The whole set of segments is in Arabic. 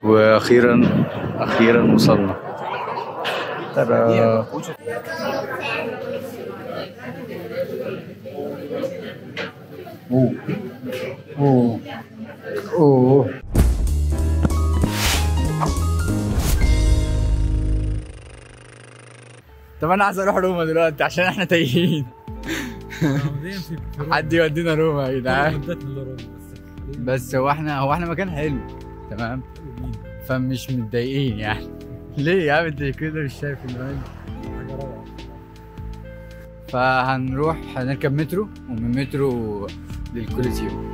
واخيرا وصلنا. ترى اوه طب انا عايز اروح روما دلوقتي عشان احنا تايهين. حد يودينا روما يا جدعان. بس هو احنا مكان حلو تمام، فمش متضايقين يعني. ليه يا عم انت كده مش شايف المكان؟ حاجه روعه. فهنروح هنركب مترو، ومن مترو للكوليسيوم.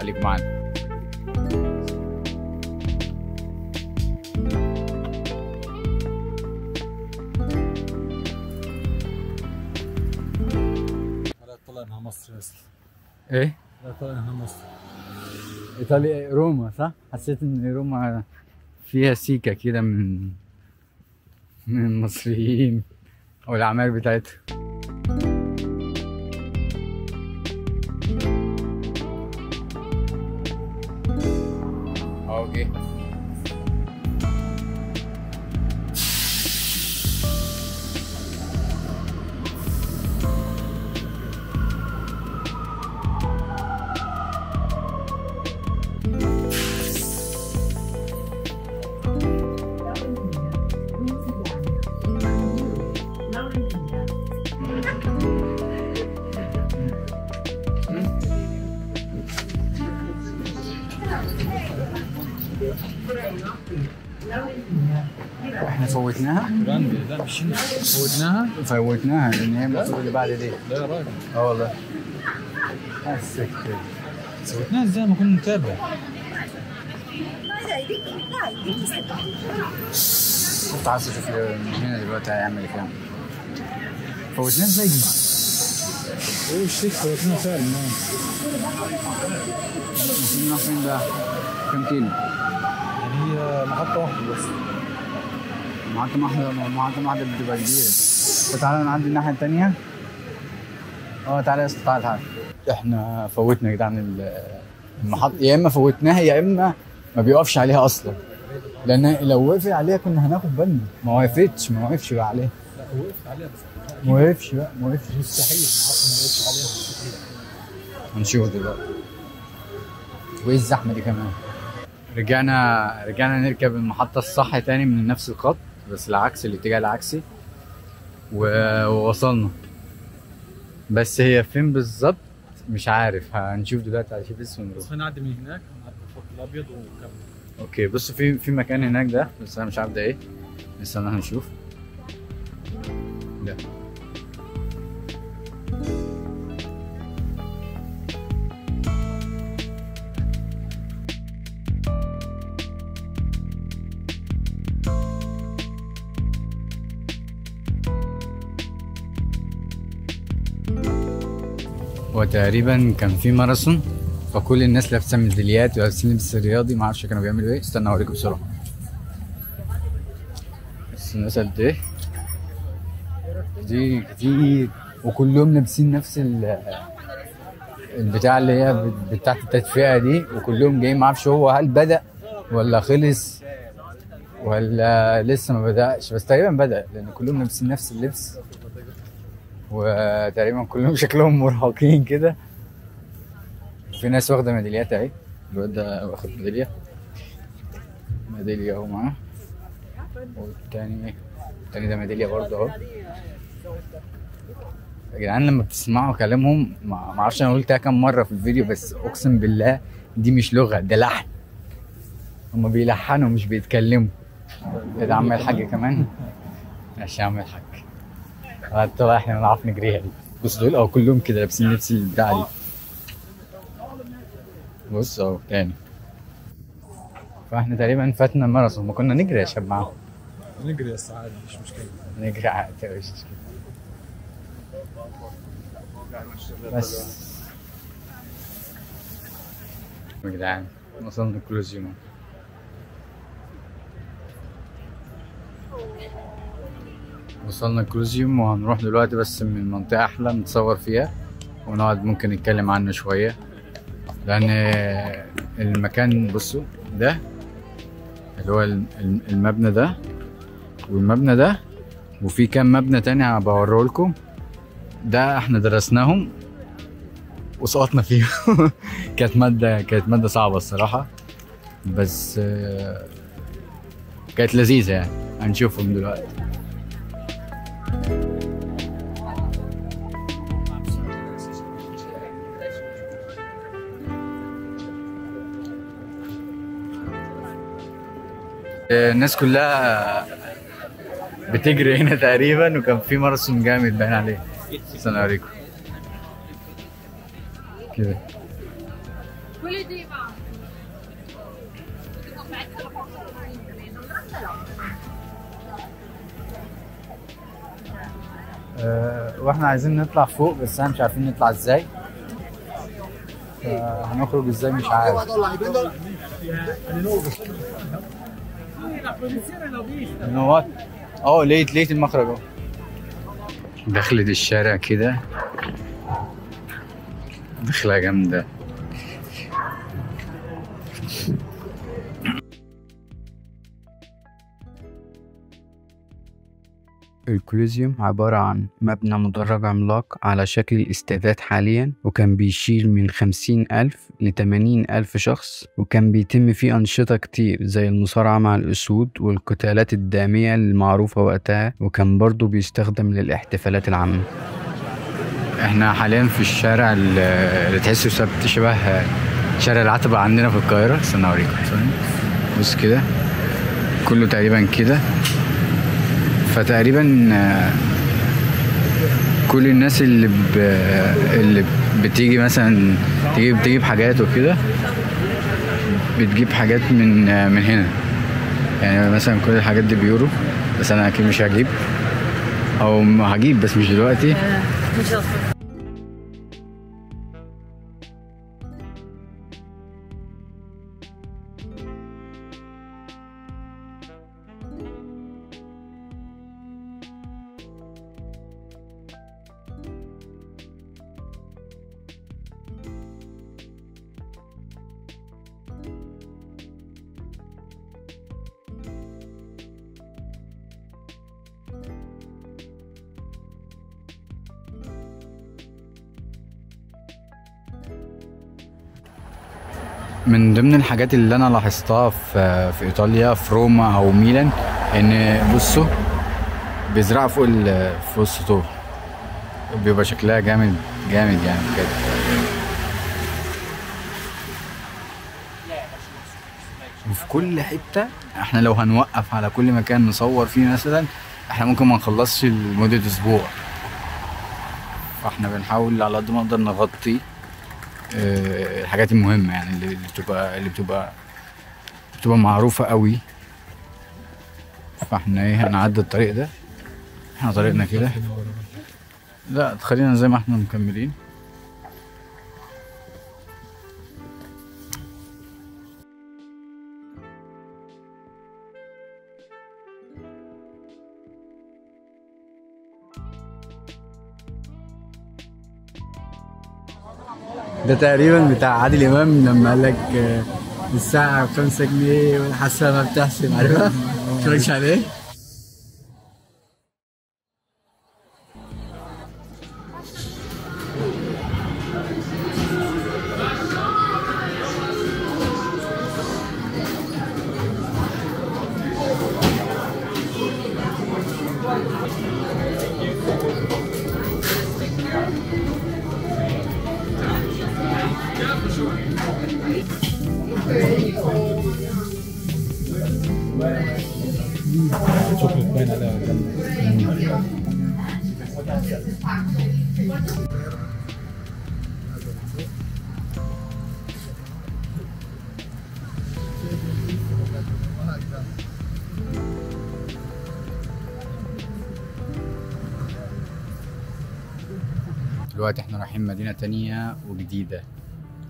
خليك معانا. طلع انها مصر بس. ايه؟ لا طلع انها مصر. ايطاليا روما صح؟ حسيت ان روما فيها سيكا كده من المصريين او الاعمال بتاعتهم. اوكي احنا فوتناها؟ لا مش فوتناها لان هي المفروض اللي بعد دي. لا يا راجل. والله حسك كده. فوتناها ازاي ما كنا نتابع؟ كنت عايز اشوف من هنا دلوقتي هيعمل ايه فيها. فوتناها ازاي دي؟ اوه الشيخ فوتناها فعلا. المفروض نروح فين بقى؟ كام كيلو؟ يعني هي محطة واحدة بس. محطة واحدة بتبقى كبيرة. فتعالى نعدي الناحية التانية. تعالى يا اسطى تعالى. احنا فوتنا يا جدعان المحطة، يا اما فوتناها يا اما ما بيقفش عليها اصلا. لان لو وقف عليها كنا هناخد بالنا. ما وقفش بقى عليها. لا هو وقف عليها بس ما وقفش. مستحيل المحطة ما وقفش عليها مستحيل. هنشوف دلوقتي. وايه الزحمة دي كمان؟ رجعنا نركب المحطة الصح تاني من نفس الخط بس العكس، الاتجاه العكسي، ووصلنا. بس هي فين بالظبط مش عارف، هنشوف دلوقتي على GPS ونروح. بس هنعدي من هناك، هنعدي الخط الابيض ونكمل. اوكي بص في مكان هناك ده، بس انا مش عارف ده ايه. استنى هنشوف. ده وتقريبا كان في ماراثون، فكل الناس لابسه ميداليات ولابسين لبس رياضي. ما اعرفش كانوا بيعملوا ايه. استنى اوريكم بسرعه. بس الناس قد ايه كتير وكلهم لابسين نفس البتاع اللي هي بتاعت التدفئه دي، وكلهم جايين. ما اعرفش هو هل بدأ ولا خلص ولا لسه ما بدأش، بس تقريبا بدأ لان كلهم لابسين نفس اللبس، وتقريبا كلهم شكلهم مرهقين كده. في ناس واخده ميداليات اهي. الواد ده واخد ميداليه اهو معاه، والتاني ده ميداليه برضه اهو. يا جدعان لما بتسمعوا كلامهم، ما اعرفش انا قلتها كام مره في الفيديو، بس اقسم بالله دي مش لغه، ده لحن. هما بيلحنوا مش بيتكلموا. ده عم الحاج كمان. ماشي يا عم الحاج. طبعا احنا بنعرف نجريها دي. بص دول كلهم كده لابسين لبس البتاع دي. بص اهو تاني. فاحنا تقريبا فاتنا الماراثون. ما كنا نجري يا شباب معاهم. نجري بس عادي مش مشكلة. نجري عادي مش مشكلة. بس يا جدعان وصلنا الكولوسيوم. وصلنا الكولوسيوم وهنروح دلوقتي بس من منطقة أحلى نتصور فيها ونقعد ممكن نتكلم عنه شوية، لأن المكان بصوا ده اللي هو المبنى ده والمبنى ده، وفي كام مبنى تاني هبوريه لكم. ده احنا درسناهم وسقطنا فيهم. كانت مادة صعبة الصراحة، بس كانت لذيذة يعني. هنشوفهم دلوقتي. الناس كلها بتجري هنا تقريبا، وكان في ماراثون جامد باين عليه. بس انا اوريكم كده. واحنا عايزين نطلع فوق، بس احنا مش عارفين نطلع ازاي. هنخرج ازاي مش عارف. لقيت المخرج اهو. دخلت الشارع كده، دخلة جامدة. الكوليزيوم عبارة عن مبنى مدرج عملاق على شكل الاستادات حاليا، وكان بيشيل من 50,000 ل80,000 شخص، وكان بيتم فيه أنشطة كتير زي المصارعة مع الأسود والقتالات الدامية المعروفة وقتها، وكان برضو بيستخدم للاحتفالات العامة. احنا حاليا في الشارع اللي تحسه شبه شارع العتبة عندنا في القاهرة. استنى اوريكم. بص كده، كله تقريبا كده. فتقريبا كل الناس اللي بتيجي مثلا تجيب حاجات وكده، بتجيب حاجات من هنا. يعني مثلا كل الحاجات دي بيورو، بس انا اكيد مش هجيب، او هجيب بس مش دلوقتي. من ضمن الحاجات اللي انا لاحظتها في ايطاليا، في روما او ميلان، ان بصوا بيزرعوا فوق السطوح، بيبقى شكلها جامد يعني بجد. وفي كل حته احنا لو هنوقف على كل مكان نصور فيه مثلا، احنا ممكن ما نخلصش لمده اسبوع. فاحنا بنحاول على قد ما نقدر نغطي الحاجات المهمة، يعني اللي بتبقى معروفة قوي. فاحنا هنعدي الطريق ده. احنا طريقنا كده، لا خلينا زي ما احنا مكملين. ده تقريبا بتاع عادل امام لما قال لك الساعة ب5 جنيه والحسنة بتحسن، عارفها؟ متفرجتش عليه؟ شوكليت باين عليها جامدة. دلوقتي احنا رايحين مدينة تانية وجديدة،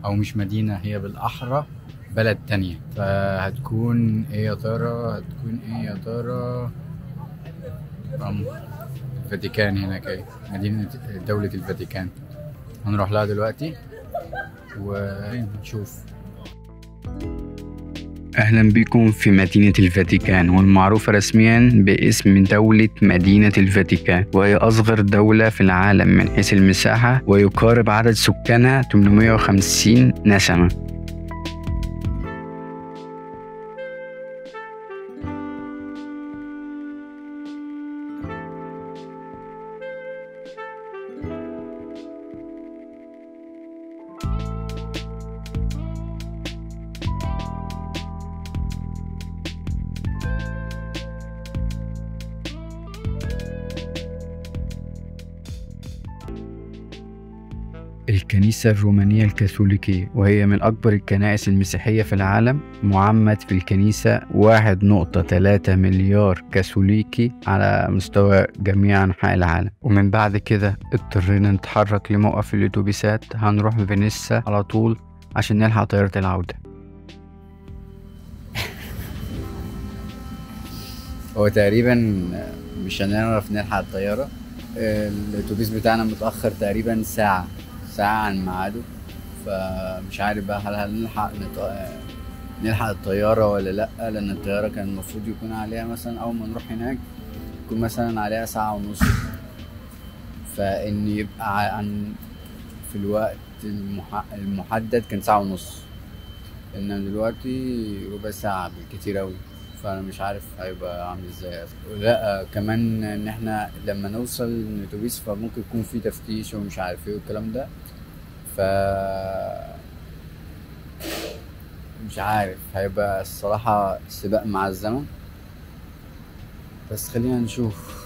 او مش مدينة، هي بالاحرى بلد تانية. فهتكون ايه يا ترى؟ الفاتيكان هناك اهي، مدينة دولة الفاتيكان. هنروح لها دلوقتي ونشوف. أهلا بكم في مدينة الفاتيكان، والمعروفة رسميا باسم دولة مدينة الفاتيكان، وهي أصغر دولة في العالم من حيث المساحة، ويقارب عدد سكانها 850 نسمة. الكنيسة الرومانية الكاثوليكية، وهي من أكبر الكنائس المسيحية في العالم. معمد في الكنيسة 1.3 مليار كاثوليكي على مستوى جميع أنحاء العالم. ومن بعد كده اضطرينا نتحرك لموقف الأتوبيسات، هنروح فينيسا على طول عشان نلحق طيارة العودة. هو تقريبا مش هنعرف نلحق الطيارة. الأتوبيس بتاعنا متأخر تقريبا ساعة عن ميعاده، فمش عارف بقى هل نلحق الطيارة ولا لأ، لأن الطيارة كان المفروض يكون عليها مثلا أول ما نروح هناك يكون مثلا عليها 1.5 ساعة، فإن يبقى في الوقت المحدد كان 1.5 ساعة، إنما دلوقتي ربع ساعة بالكتير أوي، فأنا مش عارف هيبقى عامل ازاي. لا كمان إن احنا لما نوصل الأتوبيس فممكن يكون في تفتيش ومش عارف ايه والكلام ده، ف مش عارف، هيبقى الصراحة سباق مع الزمن، بس خلينا نشوف.